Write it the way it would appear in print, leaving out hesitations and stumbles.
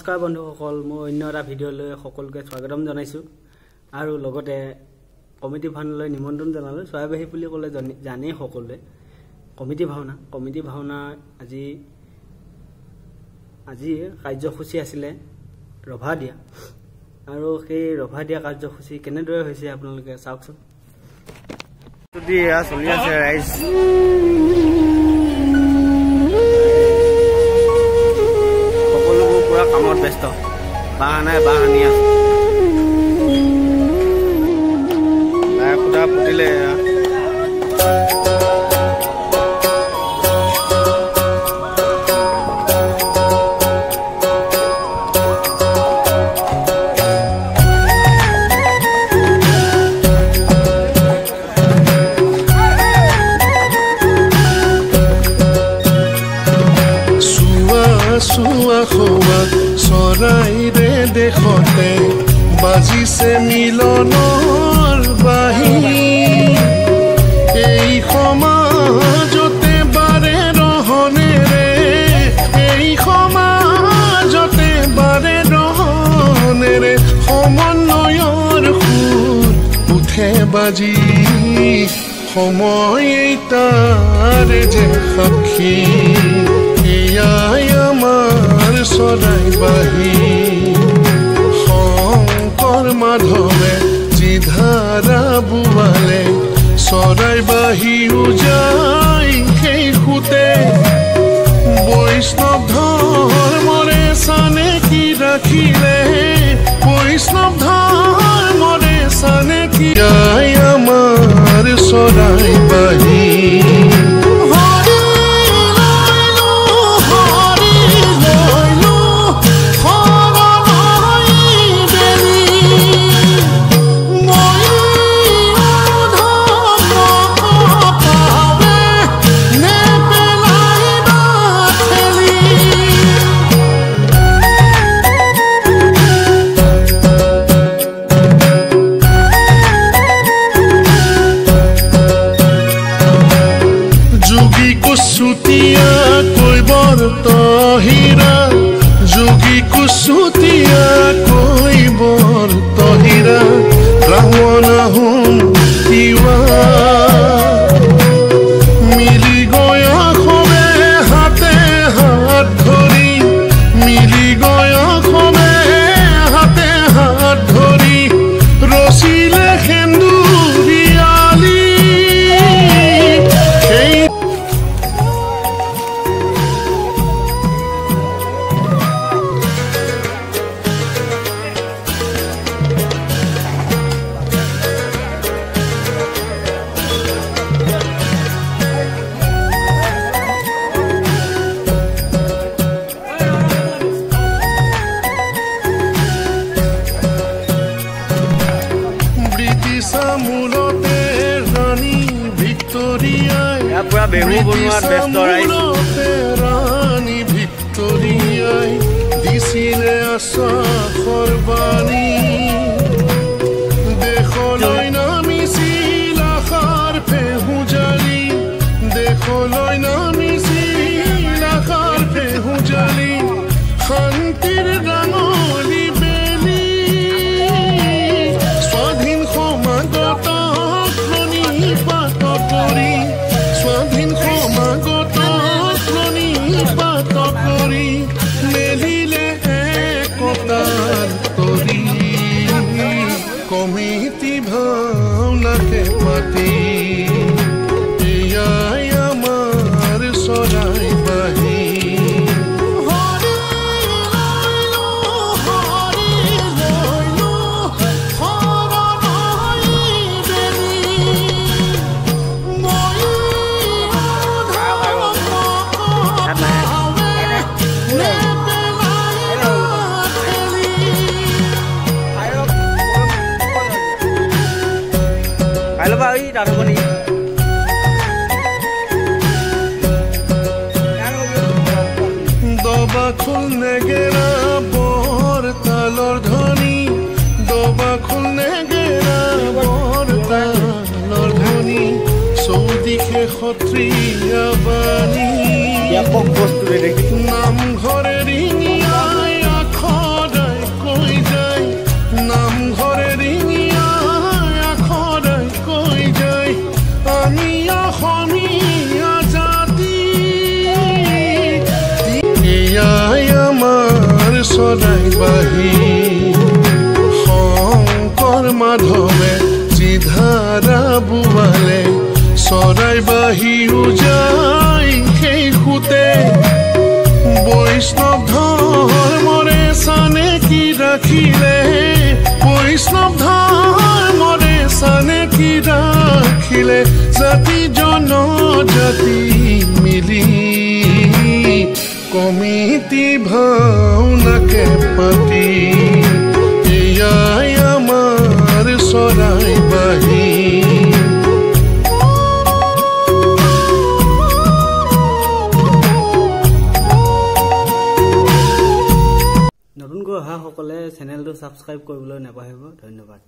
নমস্কাৰ বন্ধুসকল মই অন্য এটা ভিডিঅ' লৈ সকলোকে স্বাগতম জনাইছো আৰু লগতে কমিটি ভাওনালৈ নিমন্ত্ৰণ জনালো স্বাভাৱিক বুলি ক'লে জানেই সকলোৱে কমিটি ভাওনা আজি কাৰ্যসূচী আছিলে ৰভা দিয়া আৰু সেই ৰভা দিয়া কাৰ্যসূচী কেনেদৰে হৈছে আপোনালোকে চাওকচোন যদি চলি আছে ৰাইজ কামত ব্যস্ত বাঁহ নাই বাঁহ আনি আছে খুটা পুতিলে চৰাইৰে দেখতে বাজিছে মিলনৰ বাঁহী এই সমাজতে বাৰে ৰহনেৰে সমন্বয়ৰ সুৰ উঠে বাজি সময় তাৰ যে সাক্ষী এয়াই আমাৰ চৰাই বাঁহী শংকৰ মাধৱে যিধাৰা বোৱালে চৰাই বাঁহী উজাই সেই সুতে বৈষ্ণৱ ধৰ্মৰে চানে কি ৰাখিলে বৈষ্ণৱ ধৰ্মৰে চানে কি আমাৰ চৰাই বাঁহী যোগী কুচুতীয়া কৈবৰ তহিৰা ৰাৱণ আহোম তিৱা মিলি গয়া খবে হাতে হাত ধৰি মিলি গয়া খবে হাতে হাত ধৰি ৰচিলে সেন্দুৰিয়ালি মূলতে ৰাণী ভিক্টোৰিয়াই বেহু বনোৱাত ব্যস্ত ৰাণী ভিক্টোৰিয়াই দিছিলে আশ্বাসৰ বাণী দেশলৈ নামিছিল আশাৰ ফেহু জালি দেশলৈ নামিছিল আশাৰ ফেহু জালি শান্তিৰ ৰাঙলী স্বাধীন সমাগত প্ৰণিপাত কৰি মেলিলে একতাৰ তৰি কমিটি ভাওনাকে পাতি এয়াই আমাৰ চৰাই বাঁহী দবা খোল নেগেৰা বৰ তালৰ ধ্বনি দবা খোল নেগেৰা বৰ তালৰ ধ্বনি চৌদিশে সত্ৰীয়া বাণী নামঘৰে ৰিঙিয়াই আখৰ চৰাই বাহি শংকৰ মাধৱে যিধাৰা বোৱালে চৰাই বাহি উজাই সেই সুতে বৈষ্ণৱ ধৰ্মৰে চানে কি ৰাখিলে বৈষ্ণৱ ধৰ্মৰে চানে কি ৰাখিলে জাতি জনজাতি মিলি কমিটি ভাওনাকে পাতি এয়াই আমাৰ চৰাই বাহি নতুনকৈ অহাসকলে চেনেলটো ছাবস্ক্ৰাইব কৰিবলৈ নাপাহৰিব। ধন্যবাদ।